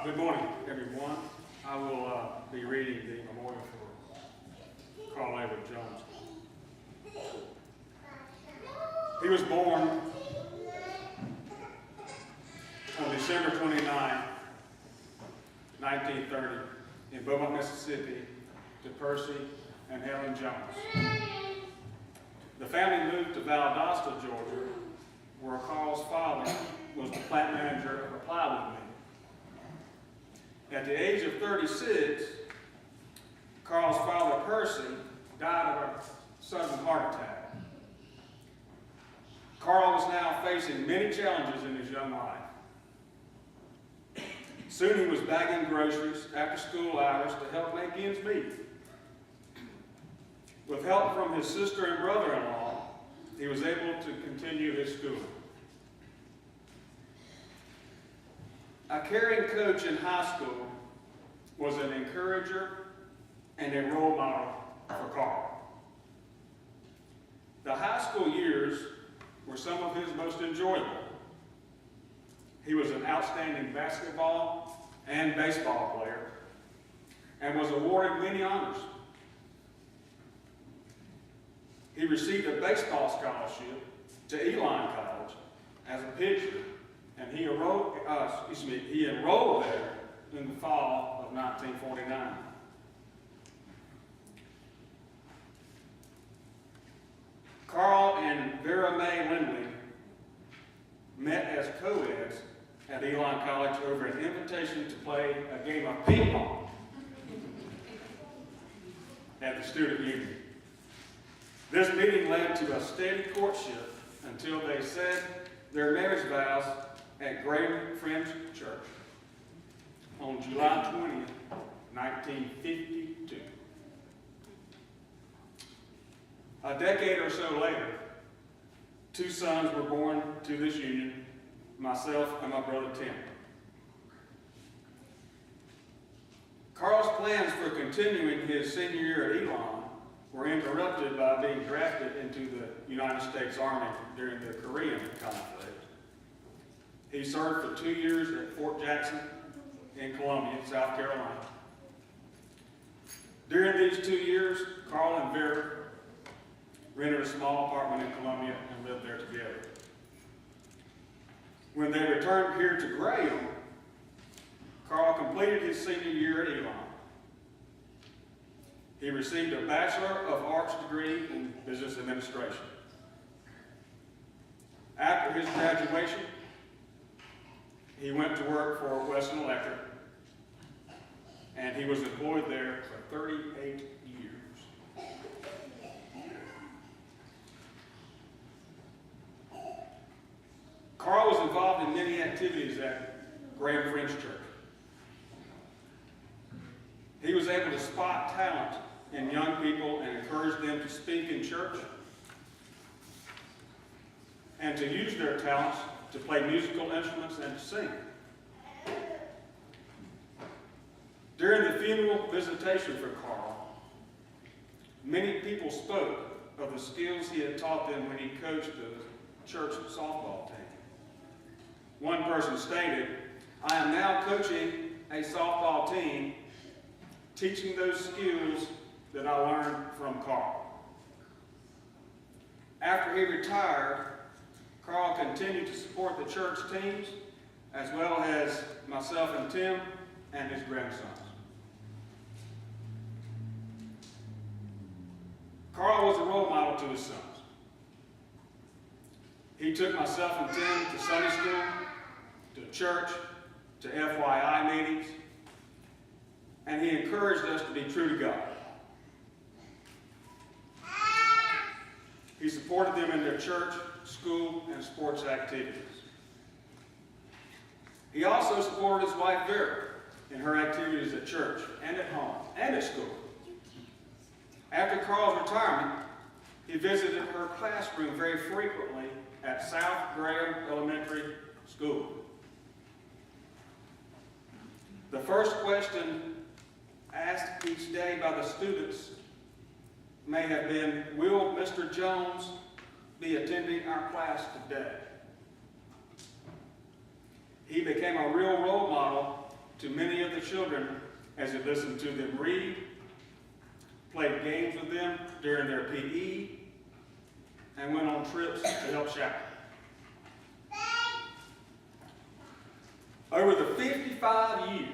Good morning, everyone. I will be reading the memorial for Carl Everett Jones. He was born on December 29, 1930, in Beaumont, Mississippi, to Percy and Helen Jones. The family moved to Valdosta, Georgia, where Carl's father was the plant manager of a plywood mill. At the age of 36, Carl's father, Percy, died of a sudden heart attack. Carl was now facing many challenges in his young life. Soon he was bagging groceries after school hours to help make ends meet. With help from his sister and brother-in-law, he was able to continue his schooling. A caring coach in high school was an encourager and a role model for Carl. The high school years were some of his most enjoyable. He was an outstanding basketball and baseball player and was awarded many honors. He received a baseball scholarship to Lindley College as a pitcher, and he enrolled there in the fall of 1949. Carl and Vera Mae Lindley met as co-eds at Lindley College over an invitation to play a game of ping pong at the student union. This meeting led to a steady courtship until they said their marriage vows at Graham Friends Church on July 20th, 1952. A decade or so later, two sons were born to this union, myself and my brother Tim. Carl's plans for continuing his senior year at Elon were interrupted by being drafted into the United States Army during the Korean conflict. He served for 2 years at Fort Jackson in Columbia, South Carolina. During these 2 years, Carl and Vera rented a small apartment in Columbia and lived there together. When they returned here to Graham, Carl completed his senior year at Elon. He received a Bachelor of Arts degree in Business Administration. After his graduation, he went to work for Western Electric, and he was employed there for 38 years. Carl was involved in many activities at Graham Friends Church. He was able to spot talent in young people and encourage them to speak in church and to use their talents to play musical instruments and to sing. During the funeral visitation for Carl, many people spoke of the skills he had taught them when he coached the church softball team. One person stated, "I am now coaching a softball team, teaching those skills that I learned from Carl." After he retired, Carl continued to support the church teams, as well as myself and Tim and his grandsons. Carl was a role model to his sons. He took myself and Tim to Sunday school, to church, to FYI meetings, and he encouraged us to be true to God. He supported them in their church, school, and sports activities. He also supported his wife Vera in her activities at church and at home and at school. After Carl's retirement, he visited her classroom very frequently at South Graham Elementary School. The first question asked each day by the students may have been, "Will Mr. Jones be attending our class today?" He became a real role model to to many of the children as he listened to them read, played games with them during their PE, and went on trips to help chaperone. Over the 55 years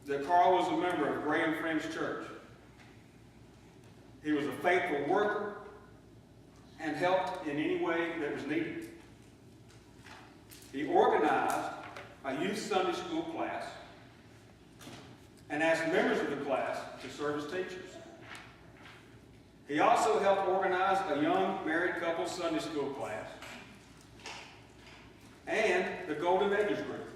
that Carl was a member of Graham Friends Church, he was a faithful worker and helped in any way that was needed. He organized a youth Sunday school class and asked members of the class to serve as teachers. He also helped organize a young married couple Sunday school class and the Golden Ages group.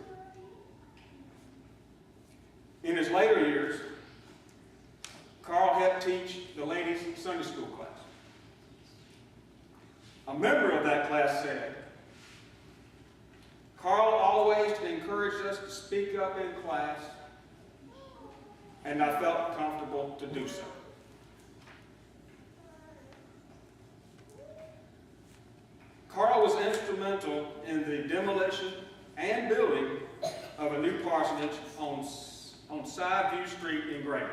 In his later years, Carl helped teach the ladies' Sunday school class. A member of that class said, "Carl always encouraged us to speak up in class, and I felt comfortable to do so." Carl was instrumental in the demolition and building of a new parsonage on Sideview Street in Graham.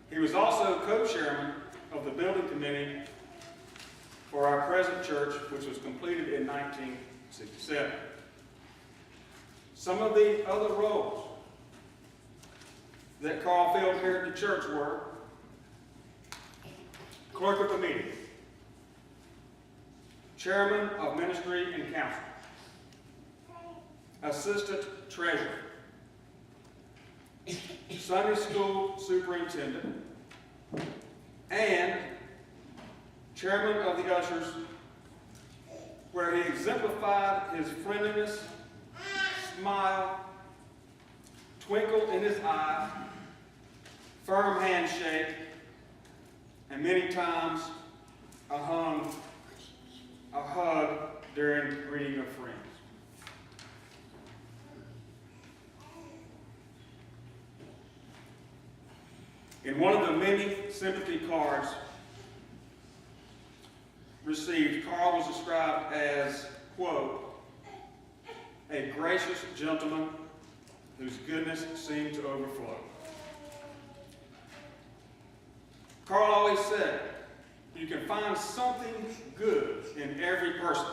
He was also co-chairman of the building committee for our present church, which was completed in 1967. Some of the other roles that Carl filled here at the church were clerk of the meeting, chairman of ministry and council, assistant treasurer, Sunday school superintendent, and chairman of the ushers, where he exemplified his friendliness, smile, twinkle in his eye, firm handshake, and many times a hug during greeting of friends. In one of the many sympathy cards received, Carl was described as, quote, "a gracious gentleman whose goodness seemed to overflow." Carl always said, "You can find something good in every person."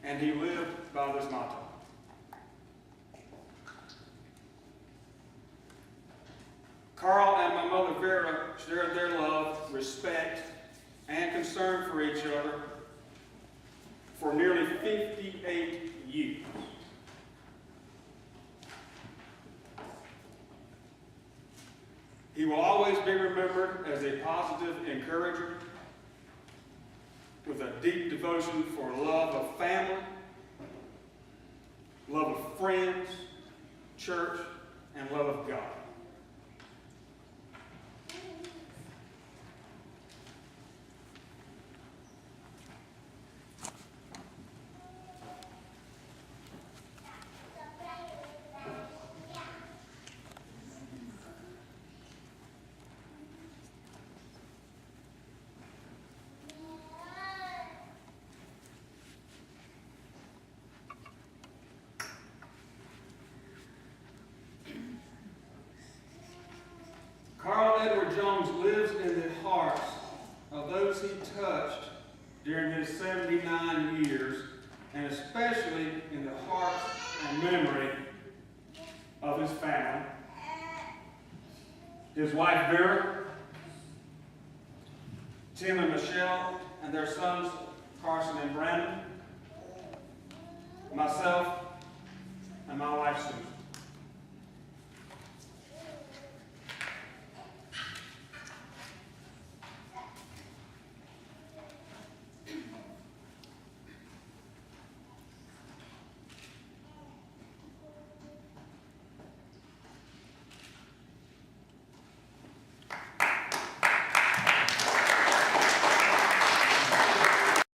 And he lived by this motto. Carl and my mother Vera shared their love, respect, and concern for each other for nearly 58 years. He will always be remembered as a positive encourager with a deep devotion for love of family, love of friends, church, and love of God. Carl Edward Jones lives in the hearts of those he touched during his 79 years, and especially in the hearts and memory of his family. His wife Vera, Tim and Michelle, and their sons Carson and Brandon, myself, and my wife Susan.